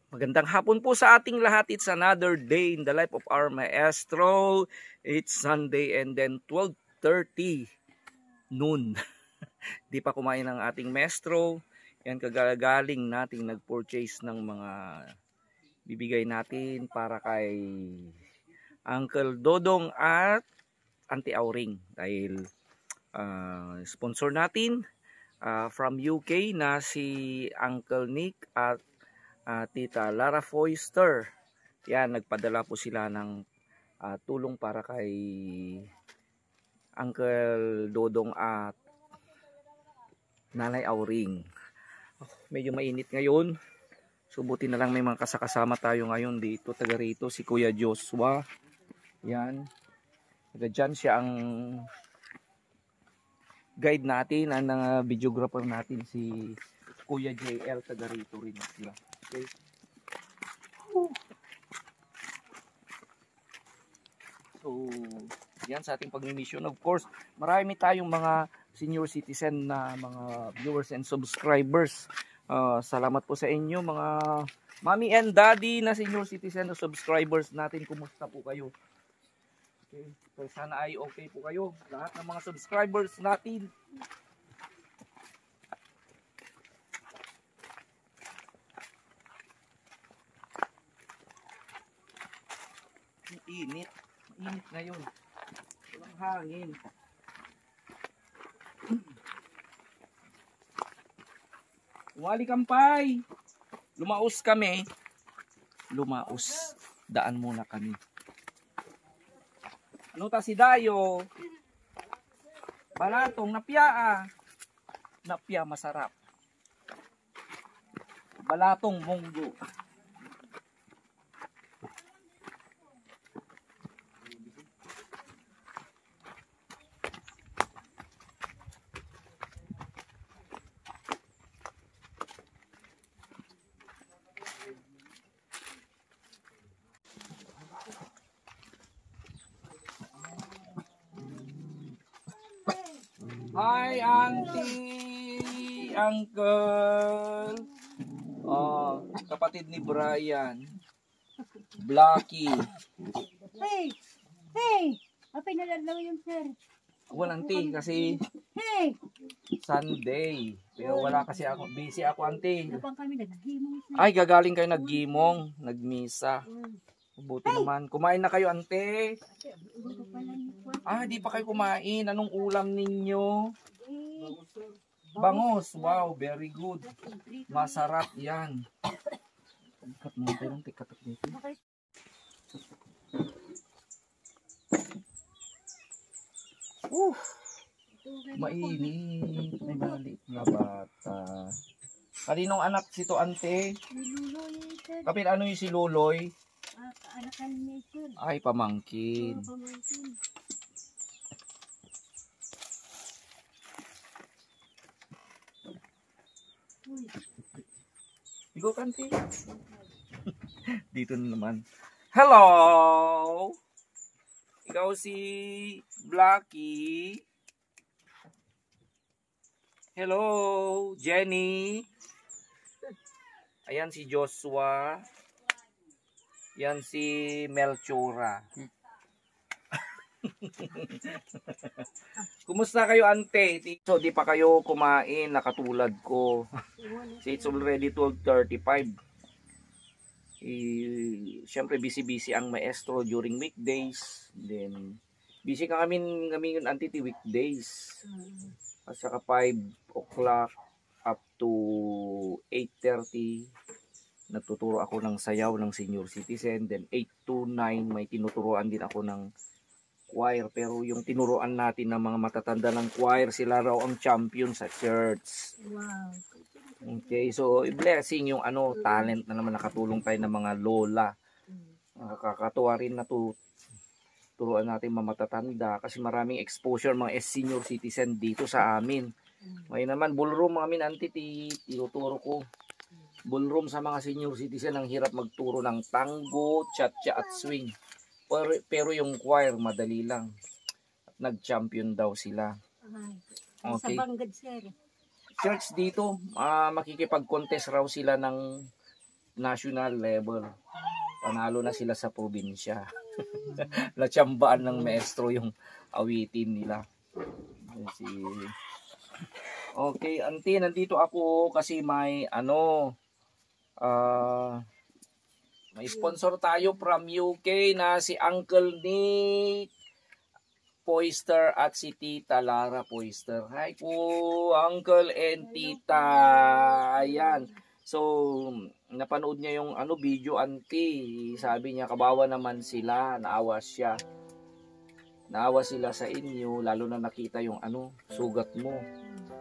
Magandang hapon po sa ating lahat. It's another day in the life of our maestro. It's Sunday and then 12:30 noon. Di pa kumain ang ating maestro. Yan, kagagaling nating nag-purchase ng mga bibigay natin para kay Uncle Dodong at Auntie Auring. Dahil sponsor natin from UK na si Uncle Nick at Tita Lara Foyster. Yan, nagpadala po sila ng tulong para kay Uncle Dodong at Nanay Auring. Medyo mainit ngayon. Subuti na lang may mga kasama tayo ngayon dito. Taga rito si Kuya Joshua. Yan. Taga dyan siya ang guide natin. Ang videographer natin si Kuya JL. Taga rito rin sila. Okay. So, yan sa ating pagmi-mission. Of course, marami tayong mga senior citizen na mga viewers and subscribers. Salamat po sa inyo mga mommy and daddy na senior citizen na subscribers natin. Kumusta po kayo? Okay. So, sana ay okay po kayo. Lahat ng mga subscribers natin. Init. Mainit ngayon. Walang hangin. Wali kampay. Lumaos kami. Lumaos. Daan muna kami. Ano ta si Dayo? Balatong napya. Napya masarap. Balatong munggo. Hi, Auntie, Uncle. Kapatid ni Brian. Blackie. Hey! Hey! Apay nalalaw yung sir. Wala, Auntie, kasi Hey! Sunday. Pero wala kasi ako. Busy ako, Auntie. Napang kami naghimong. Ay, gagaling kayo naggimong. Nagmisa. Buti naman. Kumain na kayo, Ante. Di pa kayo kumain. Anong ulam ninyo? Bangus. Wow, very good. Masarap yan. Ikat mo ito lang. Tikatak nito. Mainit. May maliit na bata. Kaninong anak sito, Ante? Kapit ano yung si Luloy? Anakan niya sir. Ay, pamangkin. Pamangkin. Ikaw, Kanti. Dito na naman. Hello! Ikaw si Blackie. Hello, Jenny. Ayan si Joshua. Yan si Melchora. Kumusta kayo, Ante? So, di pa kayo kumain na katulad ko. So, it's already 12:35. Siyempre, busy-busy ang maestro during weekdays. Then, busy kami yun, Ante, weekdays. At saka 5 o'clock up to 8:30. Nagtuturo ako ng sayaw ng senior citizen. Then 8 to 9 may tinuturoan din ako ng choir. Pero yung tinuruan natin ng mga matatanda ng choir, sila raw ang champion sa church. Wow. Okay, so blessing yung talent na naman nakatulong tayo ng mga lola. Nakakatuwa rin na turuan natin mga matatanda kasi maraming exposure mga senior citizen dito sa amin. Ngayon naman ballroom amin, Auntie, tinuturo ko. Ballroom sa mga senior citizen, ang hirap magturo ng tango, cha-cha at swing. Pero yung choir, madali lang. At nag-champion daw sila. Okay. Sa Banggad, sir. Church dito, makikipag-contest raw sila ng national level. Panalo na sila sa probinsya. Natsambaan ng maestro yung awitin nila. Si Okay, auntie, nandito ako kasi may may sponsor tayo from UK na si Uncle Nick Poister at si Tita Lara Poister. Hi po, Uncle and Tita. Ayan. So, napanood niya yung video, auntie. Sabi niya, kabawa naman sila, naawa siya. Naawa sila sa inyo, lalo na nakita yung sugat mo.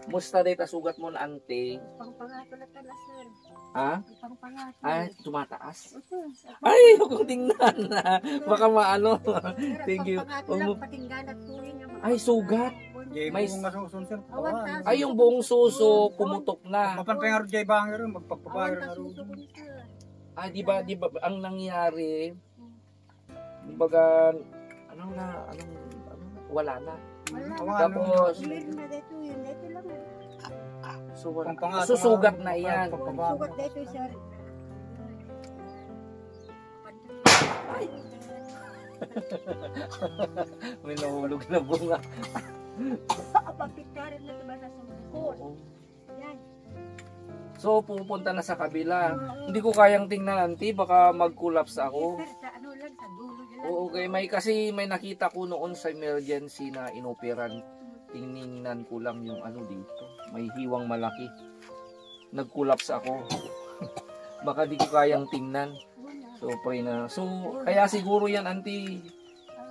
Musta dito sugat mo na, auntie? Pangpangato na tala, sir. Ha? Pangpangato. Ay, tumataas? Opo. Ay, huwag tingnan na. Baka maano. Thank you. Pangpangato lang, patinggan at tuwing. Ay, sugat. Jay, May- kung masusun sir. Awan, Ay, yung buong suso, pumutok na. Mapanpay nga rin Jay Banger, magpagpabayar Awan nga ta rin. suso ko ni sir. Ah, di ba ang nangyari, kumbaga, wala na. Wala. Tapos, Clear na dito yun. Dito lang. so, wala. Pangpangato Susugat nga, na yan. Sugat dito, sir. May nahulog na bunga. Papit ka rin na diba sa sugot. Yan. So, pupunta na sa kabila. Hindi ko kayang tingnan, auntie. Baka mag-collapse ako. Sir, sa ano lang, sa dulo lang. Oo, okay. Kasi may nakita ko noon sa emergency na inoperan. Tingnan ko lang yung dito. May hiwang malaki. Nag-collapse ako. Baka di ko kayang tingnan. So, pray na. So, kaya siguro yan, auntie.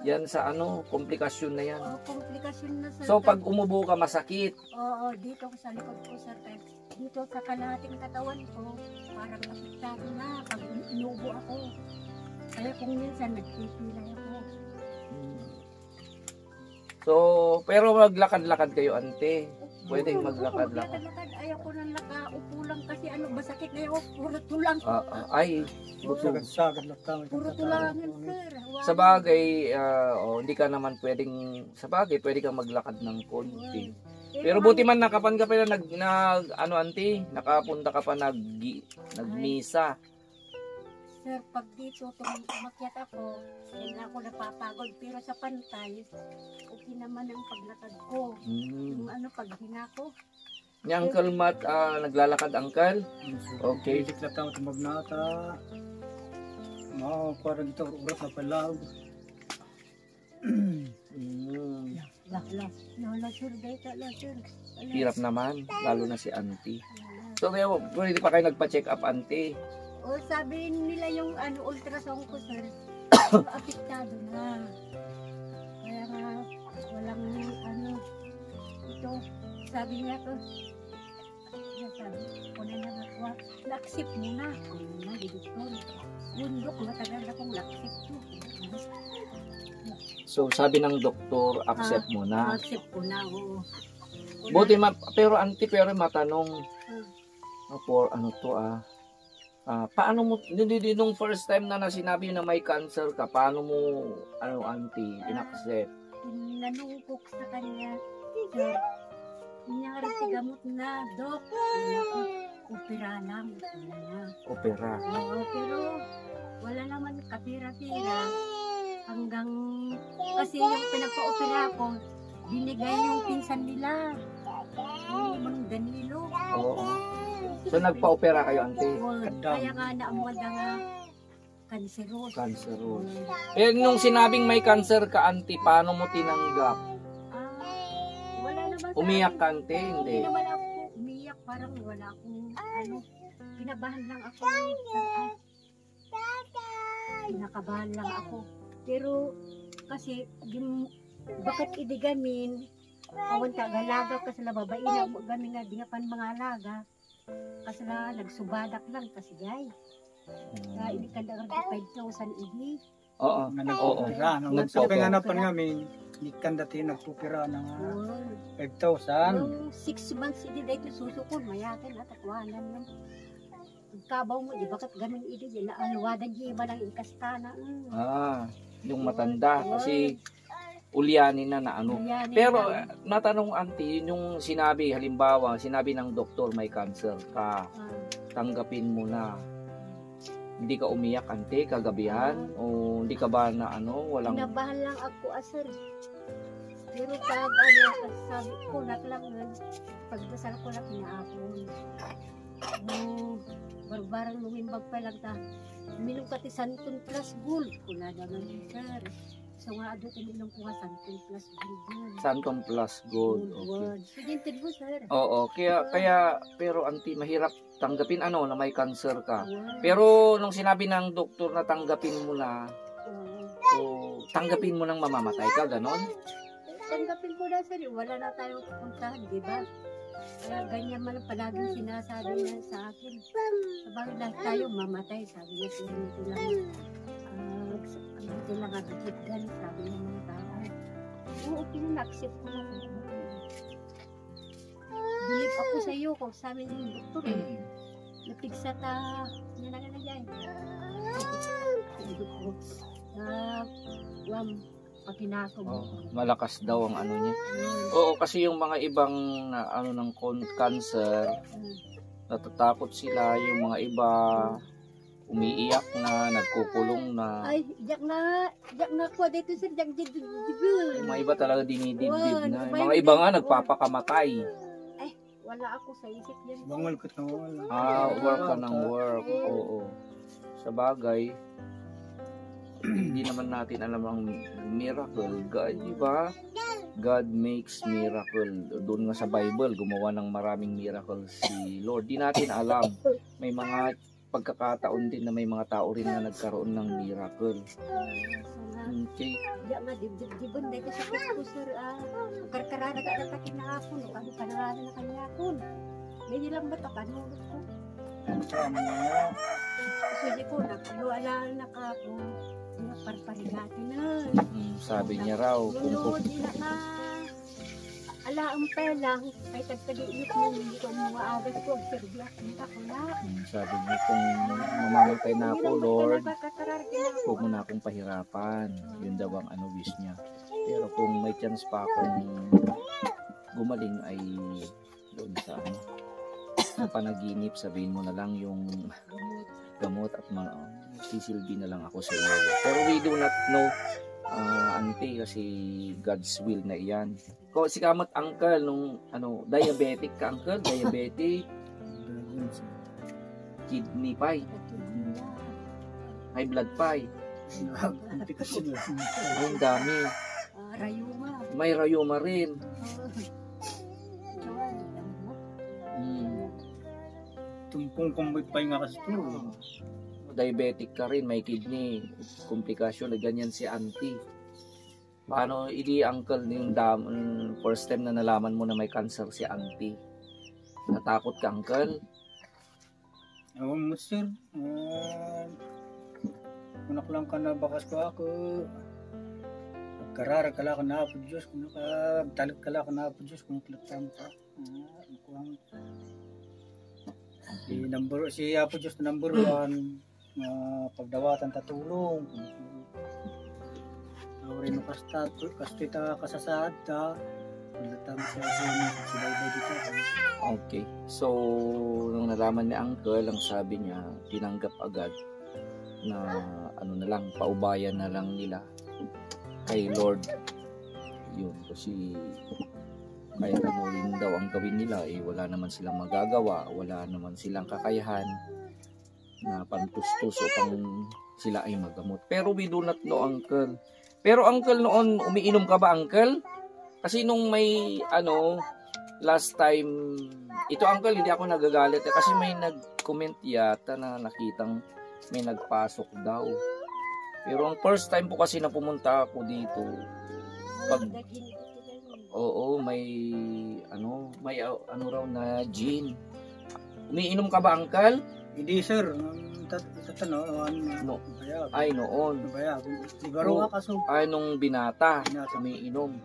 Yan sa komplikasyon na yan. Komplikasyon na, sir. So, pag umubo ka, masakit. Oo, dito sa likod ko, sir. Dito sa kalahating katawan ko, parang apektado na pag inubo ako. Kaya kung minsan nagpipilay ako. So, pero maglakad-lakad kayo, ante. Pwedeng Oo, maglakad-lakad. maglakad-lakad. Ayaw ko nang nakaupo lang kasi masakit na yun. Puro tulang. Ay, busog. Sagad na tama. Puro tulangan, sir. Sa bagay, hindi ka naman pwedeng, sa bagay, pwede kang maglakad ng konti. Pero buti man nakapan ka pa na auntie, nakapunta ka pa nagmisa. Sir, pag dito umakyat ako, hindi na ako napapagod. Pero sa pantay, okay naman ang paglakad ko. Yung paghinga ko. Ni Uncle Matt, naglalakad, Uncle? Okay. Basic na tama magnata. Parang ito, urat na palag. Lola, sir, dito, sir. Hirap naman, lalo na si auntie. So, pwede pa kayo nagpa-check up, auntie. O, sabi nila yung ultrasound ko, sir, apektado na. Kaya nga, walang ito, sabi niya ko, sabi ko na nakuha, laksip mo na. Didiktor. Bundok, matagal akong laksip to. So, sabi ng doktor, accept mo na. Laksip ko na, oo. Buti pero auntie, pero matanong, for paano mo, nung first time na sinabi na may cancer ka, paano mo, auntie, in-accept? Tinanong ko sa kanya, sir, nangyari gamot na, Dok. Opera lang. Opera. Oo, pero wala naman kapira-pira. Hanggang, kasi yung pinagpa-opera ko, binigay yung pinsan nila. Yung Mang Danilo. Oo. So, nagpa-opera kayo, auntie? Kaya nga naamwada nga kanseros. Cancerous. Eh, nung sinabing may cancer ka, auntie, paano mo tinanggap? Wala naman sa Umiyak akin. ka, auntie? Hindi. Hindi naman ako umiyak. Parang wala akong kinabahan lang ako. Nakabahan lang ako. Pero kasi bakit idigamin awan ta galaga kasi na babae na gamin nga di nga pan mga alaga kasi na nagsubadak lang kasi gay na ini kada 5,000 idi. Oo. Nga nagpupira. Nagpupira. Sabi nga napan kami, ikan dati nagpupira ng 5,000. Yung 6 months idi dito susukon mayakin at akwanan yun. Kabaw mo di bakit ganun idi di na alwadan di ba lang ikastana. Yung matanda kasi ulyanin na Pero natanong, auntie, yung sinabi, halimbawa, sinabi ng doktor may cancer ka, tanggapin mo na. Hindi ka umiyak, ante, kagabihan? O hindi ka ba na ano, walang... Kinabahan lang ako, sir. Pero pag sabi ko, naklangan, pagdasal ko na kinaapon. Barbarang lumimbag pa lang ta. Minum kati santun plus gold. Kula naman yun, sir. So nga ado kuminom ko nga santun plus gold yun. Santom plus gold. Okay. Sugintin mo, sir. Oo, kaya, pero auntie, mahirap tanggapin ano, na may cancer ka. Wow. Pero nung sinabi ng doktor na tanggapin mo na, so, tanggapin mo nang mamamatay ka, ganon? Tanggapin ko na, sir. Wala na tayong pupuntahan, di ba? Kaya ganyan man ang palaging sinasabi niya sa akin. Sabang lahat tayo mamatay, sabi niya. Pero hindi lang, hindi lang agad-agad, sabi ng mga tao. Oo, pinag-accept ko na. Believe ako sa iyo kung sabi ng doktor eh. Napigsa ta, nalaga na yan. Sabi ko, pakinako mo. Malakas daw ang ano niya. Oo, kasi yung mga ibang na, ano ng cancer, natatakot sila, yung mga iba umiiyak na, nagkukulong na. Ay, jak na ko dito sir, jak dito. Yung mga iba talaga dinidibdib Wow, na. ano Yung ba mga yung iba nga dito? nagpapakamatay. Wala ako sa isip yan. Bangal ko na wala. Work ka ng work. Oo. Sa bagay, hindi naman natin alam ang miracle. God, di ba? God makes miracle. Doon nga sa Bible, gumawa ng maraming miracle si Lord. Di natin alam. May mga pagkakataon din na may mga tao rin na nagkaroon ng miracle. Okay. Ya nga dibdibon dito sa ko sir. Karkarara ka na kinahapon, ano kanarana na kanyapon. Medyo lang ba takanulot ko? Tama. Sige ko wala na ka ako. Parparigati na. Sabi niya raw, kung Lunod nila ka. Alaang pelang, kay tagtag-iinit mo, hindi ko maagas ko, serbiak, hindi ako na. sabi niya, kung mamamatay na ako, Lord, huwag mo na akong pahirapan. Yun daw ang ano wish niya. Pero kung may chance pa akong gumaling ay doon sa ano, sa panaginip, sabihin mo na lang yung gamot at sisilbi na lang ako sa iyo. Pero we do not know, auntie, kasi God's will na iyan. Si kamot uncle, nung ano, diabetic ka uncle, diabetic, kidney pie, high blood pie, ang dami. Rayuma. May rayuma rin. Tumpong kumbay pa nga kasi ito. Diabetic ka rin, may kidney komplikasyon, na ganyan si auntie. Paano, ili uncle, yung first time na nalaman mo na may cancer si auntie? Natakot ka uncle? Ewan mo sir. Kunak lang ka na bakas ko ako. Karara kala ka na po Diyos. Talag kala ka na po Diyos. Kung kilatam ka. Si Apo Diyos na number 1. Pagdawatan tatulong. Rin kastoy ta kasasaad ta. Kilatam sa sinabay dito. Okay. So, nung nalaman ni uncle, ang sabi niya, tinanggap agad na ano na lang, paubayan na lang nila kay Lord. Yun, kasi kahit ano rin daw ang gawin nila, wala naman silang magagawa, wala naman silang kakayahan na pantustos upang sila ay magamot. Pero we do not know, uncle. Pero uncle, noon, umiinom ka ba, uncle? Kasi nung may, last time, ito uncle, hindi ako nagagalit. Kasi may nag-comment yata na nakitang may nagpasok daw. Pero ang first time po kasi na pumunta ako dito, may raw na gin. Umiinom ka ba, uncle? Hindi sir. No. Ay, noon. Siguro ka kaso. Ay, nung binata, umiinom.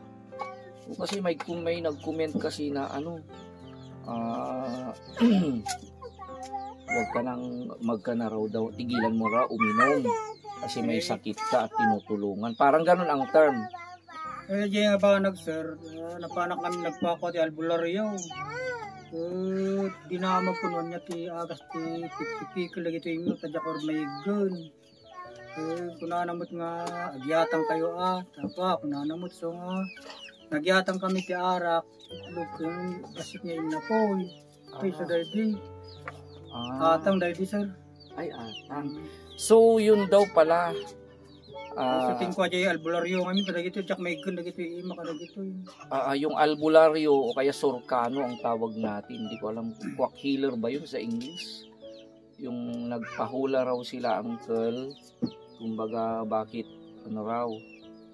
Kasi may nag-comment kasi na wag ka na raw daw, tigilan mo raw uminom kasi may sakit ka at tinutulungan. Parang ganun ang term. Diyan nga ba sir, napanak kami nagpako di albularyo. Dinama po nun niya ti agas ti 50 piko lagi ito yung tajakor may gun. Kunanamot nga agyatang kayo tapa kunanamot so nga nagyatang kami ti arak lukong asit niya na po. Ay sa daydi. Atang daydi sir. Ay, atang. So, yun daw pala. Sa tingko ajay albularyo kami kadagito jak may gun dagito ima kadagito. Yung albularyo o kaya surkano ang tawag natin. Hindi ko alam, quack healer ba yun sa English? Yung nagpahula raw sila, uncle. Kumbaga, bakit ano raw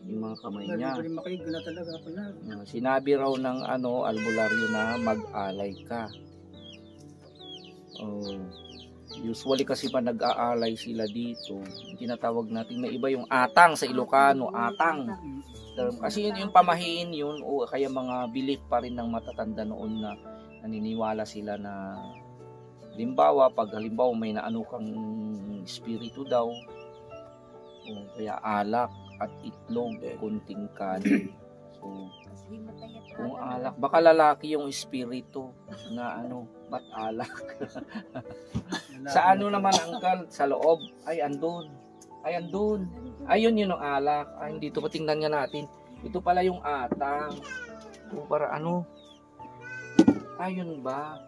yung mga kamay niya. Hindi makaigo na talaga pala. Sinabi raw ng albularyo na mag-alay ka. Usually kasi pa nag-aalay sila dito, tinatawag natin, may iba yung atang sa Ilocano, atang. Kasi yun yung pamahiin yun o kaya mga belief pa rin ng matatanda noon na naniniwala sila na halimbawa, pag halimbawa may naano kang espiritu daw, o kaya alak at itlog, kunting kanin. So, kung alak, baka lalaki yung espiritu na ba't alak? Sa ano naman, uncle? Sa loob? Ay, andun. Ay, andun. Ayun yun ang alak. Ay, dito pa tingnan nga natin. Ito pala yung atang. O para ano? Ayun ba?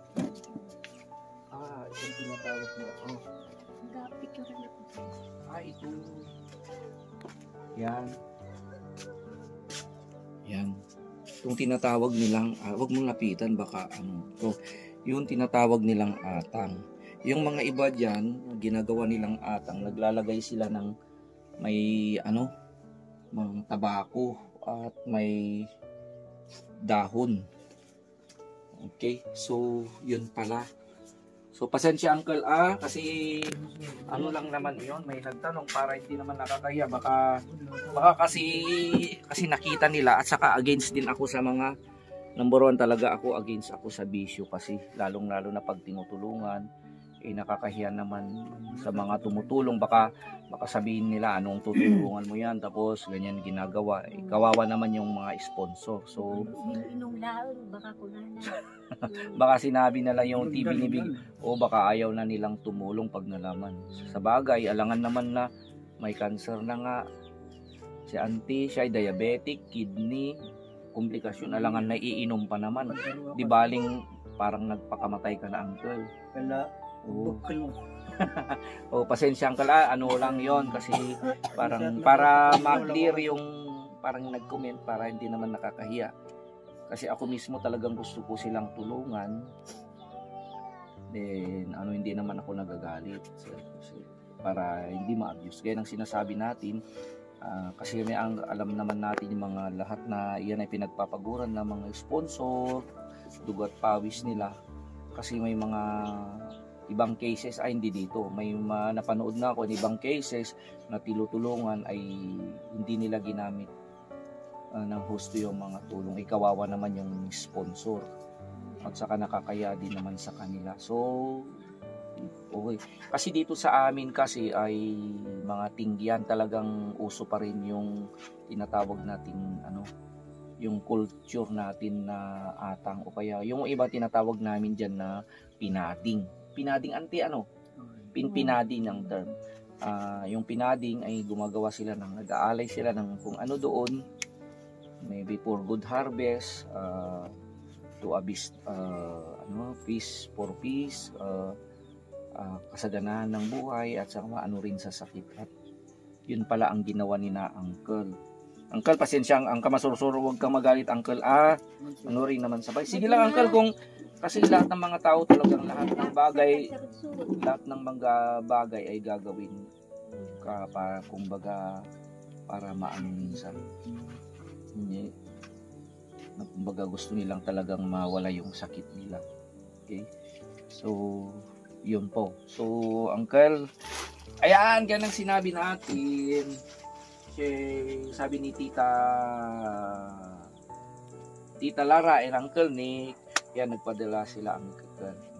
Ito yung tinatawag nila. Ito. Yan. Yan. Itong tinatawag nilang, wag mong lapitan, baka So, yung tinatawag nilang atang. Yung mga iba dyan, ginagawa nilang atang, naglalagay sila ng may mga tabako at may dahon. Okay, so yun pala. So pasensya uncle kasi lang naman yun, may nagtanong para hindi naman nakakaya, baka kasi nakita nila, at saka against din ako sa mga number 1 talaga ako, against ako sa bisyo kasi lalong lalo na pag tinutulungan nakakahiya naman sa mga tumutulong, baka sabihin nila anong tutulungan mo yan tapos ganyan ginagawa, kawawa naman yung mga sponsor. So baka sinabi na lang yung TV ni Big o baka ayaw na nilang tumulong pag nalaman. Sa bagay, alangan naman na may cancer na nga si auntie, siya ay diabetic, kidney komplikasyon, alangan na iinom pa naman, di baling parang nagpakamatay ka na uncle. Pasensya uncle, lang yon kasi parang para ma-clear yung parang nag-comment para hindi naman nakakahiya. Kasi ako mismo talagang gusto ko silang tulungan. Then hindi naman ako nagagalit. Para hindi ma-abuse. Gaya ng sinasabi natin, kasi alam naman natin yung mga lahat na yan ay pinagpapaguran ng mga sponsor, dugo at pawis nila. Kasi may mga ibang cases ay hindi dito. May napanood na ako ng ibang cases na tinutulungan ay hindi nila ginamit ng husto yung mga tulong. Ikawawa naman yung sponsor. At saka nakakaya din naman sa kanila. So, okay. Kasi dito sa amin kasi ay mga tinggian, talagang uso pa rin yung tinatawag natin yung culture natin na atang o kaya yung iba tinatawag namin dyan na pinading. Pinading pinading ang term. Yung pinading ay gumagawa sila nag-aalay sila ng kung ano doon, maybe for good harvest, to abis peace for peace, kasaganahan ng buhay at saka maano rin sa sakit. At yun pala ang ginawa ni na uncle. Uncle, pasensya ang kamasurusuro, huwag kang magalit uncle. Ano rin naman sabay. Sige lang uncle, kung kasi lahat ng mga tao talagang lahat ng mga bagay ay gagawin para kumbaga para maano minsan. Hindi, kumbaga gusto nilang talagang mawala yung sakit nila. Okay? So, yun po. So, uncle, ayan, ganang sinabi natin. Sabi ni Tita Lara and Uncle Nick, yan, nagpadala sila ang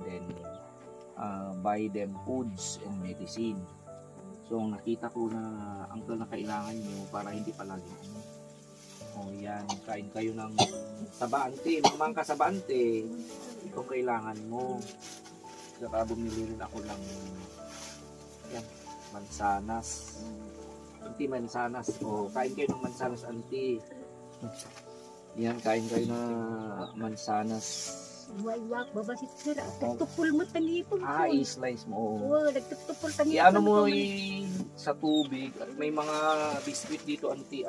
then buy them foods and medicine. So, nakita ko na uncle na kailangan nyo para hindi palagi yan, kain kayo ng sabante, mamangka sabante. Ito kailangan mo. Saka bumili rin ako ng yan, mansanas. Auntie, mansanas. O, kain kayo ng mansanas, auntie. Yan, kain kayo na mansanas. Waiwak, babasit sir. Nagtupol mo tanipon. I-slice mo. Oo, nagtutupol tanipon. I-ano mo sa tubig. At may mga biscuit dito, auntie,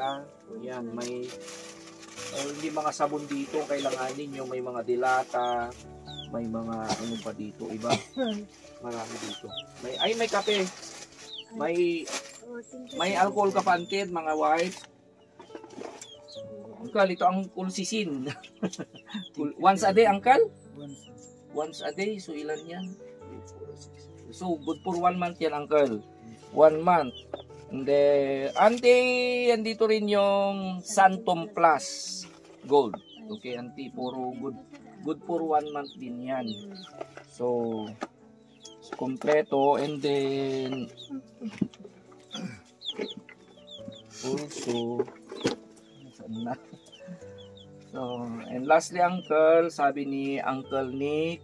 Yan, may hindi mga sabon dito kailanganin nyo. May mga dilata. May mga ano pa dito, iba. Marami dito. May kape. May alcohol ka pa, auntie, mga wife. Uncle, ito ang kulsisin. Once a day, uncle? Once a day. So, ilan yan? So, good for 1 month yan, uncle. 1 month. And then, auntie, andito rin yung Santom Plus Gold. Okay, auntie, puro good for 1 month din yan. So, kompleto. And then, also, na. So, and lastly, uncle, sabi ni Uncle Nick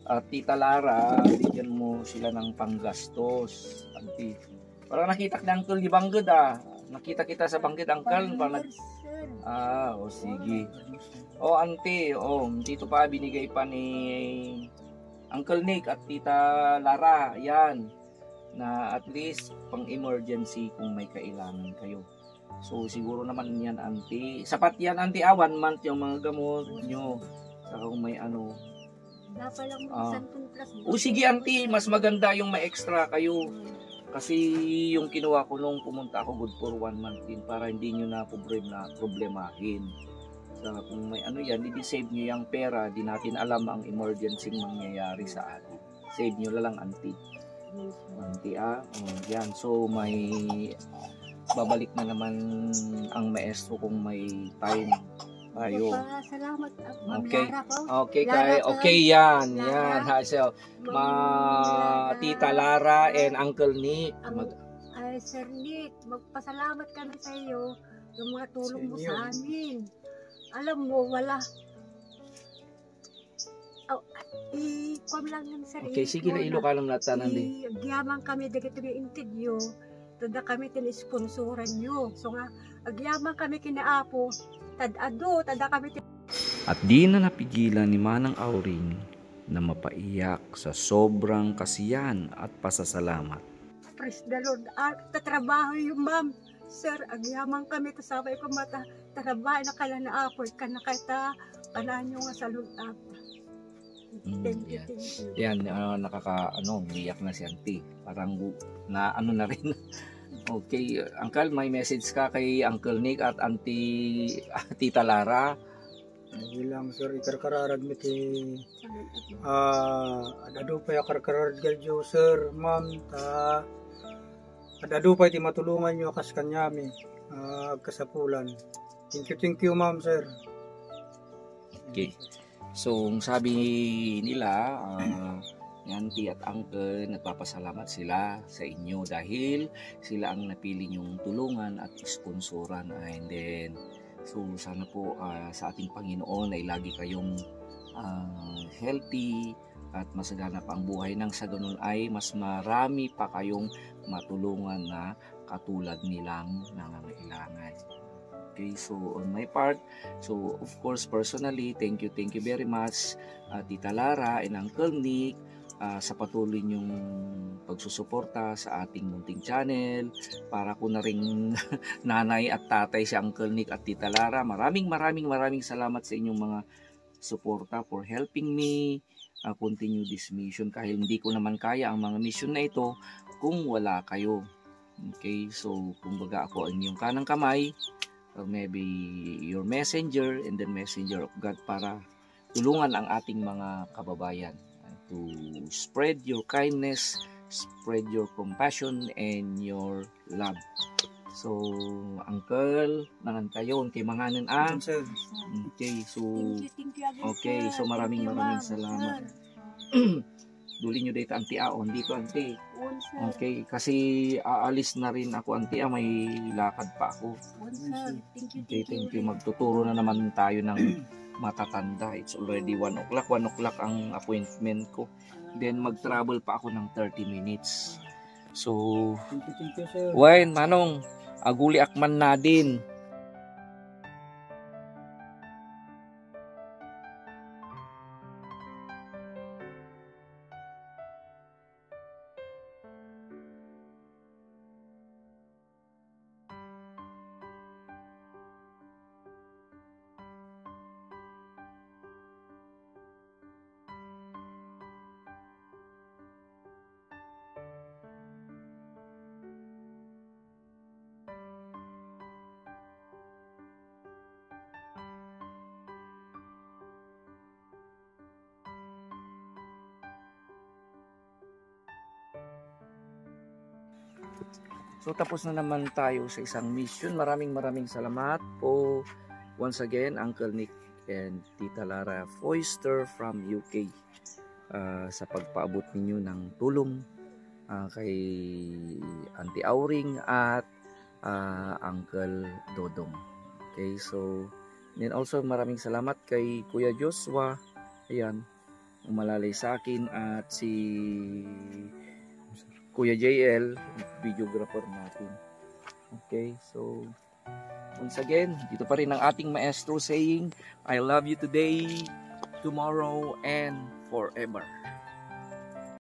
at Tita Lara, bigyan mo sila ng panggastos. Auntie. Parang nakita ni Uncle di Bangged Nakita kita sa Bangged, uncle. O sige. O auntie, dito pa binigay pa ni Uncle Nick at Tita Lara. Yan. Na at least pang emergency kung may kailangan kayo. So, siguro naman yan, auntie. Sapat yan, auntie. 1 month yung mga gamot nyo. Saka kung may ano. Dapat lang mo Santom Plus. Sige, auntie. Mas maganda yung may extra kayo. Kasi yung kinuha ko nung pumunta ako, good for 1 month din. Para hindi nyo na problemahin. Saka kung may ano yan, i-save nyo yung pera. Di natin alam ang emergency mangyayari sa atin. Save nyo na lang, auntie. Auntie, yan. So, may babalik na naman ang maestro kung may time tayo. Salamat. Okay. Okay, Lara, okay yan. Lara. Yan. So, Tita Lara and Uncle Nick. Sir Nick, magpasalamat kami sa iyo yung mga tulong mo sa amin. Alam mo, wala. I-com lang yan, sir. Okay, sige na ilo ka lang natanan din. Agyaman kami dagito ng interview. Tada kami tinisponsoran nyo. So nga, agyaman kami kinaapo. Tada kami At di na napigilan ni Manang Auring na mapaiyak sa sobrang kasiyahan at pasasalamat. praise the Lord. Tatrabaho yung ma'am. Sir, agyaman kami. Kasabay ko mata. Trabaho na kala na apo. Kanakita. Panaan nyo nga sa lulap. Thank you. Yan, biyak na si auntie. Parang na na rin. Okay, uncle, may message ka kay Uncle Nick at auntie Tita Lara. Bilang sir, ikarkararag miti adado pa yakarkararag galyo sir, ma'am, adado pa iti matulungan nyo kas kanyami kasapulan. Thank you ma'am sir. Okay. So, sabi nila, auntie at uncle, nagpapasalamat sila sa inyo dahil sila ang napili nyong tulungan at sponsoran. And then, so sana po sa ating Panginoon ay lagi kayong healthy at masagana pa ang buhay, nang sa ganun ay mas marami pa kayong matulungan na katulad nilang nangangailangan. Okay, so on my part, so of course personally, thank you very much Tita Lara and Uncle Nick sa patuloy niyong pagsusuporta sa ating munting channel. Para ko na ring nanay at tatay si Uncle Nick at Tita Lara, maraming salamat sa inyong mga suporta for helping me continue this mission, kahit hindi ko naman kaya ang mga mission na ito kung wala kayo. Okay, so kumbaga ako ang inyong kanang kamay, or maybe your messenger and then messenger of God, para tulungan ang ating mga kababayan to spread your kindness, spread your compassion and your love. So, Uncle, nangan kayo, kay manganan Sir. Okay, so Thank you again, okay, sir. so maraming Thank you, ma'am, salamat. sir. Duli nyo dito, auntie, dito, auntie. One, sir. Okay, kasi aalis na rin ako, auntie, may lakad pa ako. One, sir. Thank you. Okay, thank you. Magtuturo na naman tayo ng matatanda. It's already 1 o'clock. 1 o'clock ang appointment ko. Then mag-travel pa ako ng 30 minutes. So, Thank you, sir. Wayne, Manong, aguli akman na din. So tapos na naman tayo sa isang mission. Maraming salamat po once again Uncle Nick and Tita Lara Foister from UK sa pagpaabot ninyo ng tulong kay Auntie Auring at Uncle Dodong. Okay, so then also maraming salamat kay Kuya Joshua, ayan, umalalay sa akin, at si Kuya JL, videographer natin. Okay, so once again, dito pa rin ang ating maestro saying, I love you today, tomorrow, and forever.